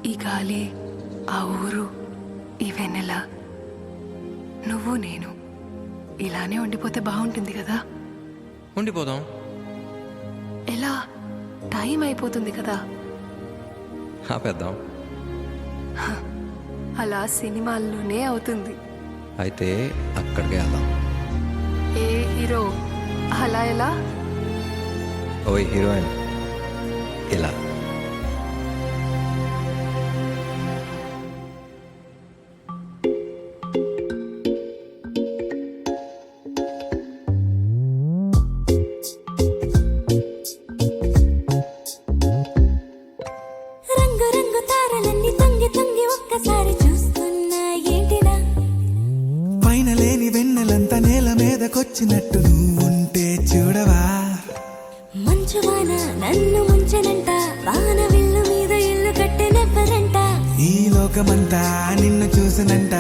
ఈ గాలి, ఆ ఊరు, ఈ వెన్నెల, నువ్వు నేను ఇలానే ఉండిపోతే బాగుంటుంది కదా. ఉండిపోదాం. ఎలా? టైం అయిపోతుంది కదా. ఆపేద్దాం. అలా సినిమాల్లోనే అవుతుంది. అయితే అక్కడికే వెళ్దాం. ఏ హీరో అలా ఎలా? ఓ హీరోయిన్ ఇలా. రంగు రంగు తారలన్నీ తొంగి తొంగి ఒక్కసారి చూస్తున్నా ఏంటిరా? పైన లేని వెన్నెలంతా నేల మీదకొచ్చినట్టు నువ్వుంటే చూడవా? మంచువాన నన్ను ముంచనంట, వాన విల్లు మీద ఇల్లు కట్టెనెవ్వరంట. ఈ లోకమంతా నిన్ను చూసినంట,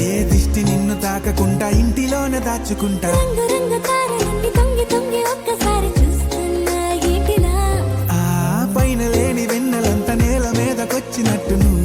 ఏ దిష్టి నిన్ను తాకకుండా ఇంటిలోనే దాచుకుంటా. రంగు రంగు తారలన్నీ తొంగి తొంగి ఒక్కసారి చూస్తున్నా ఏంటిరా? ఆ పైన లేని వెన్నెలంతా నేల మీదకొచ్చినట్టు నువ్వు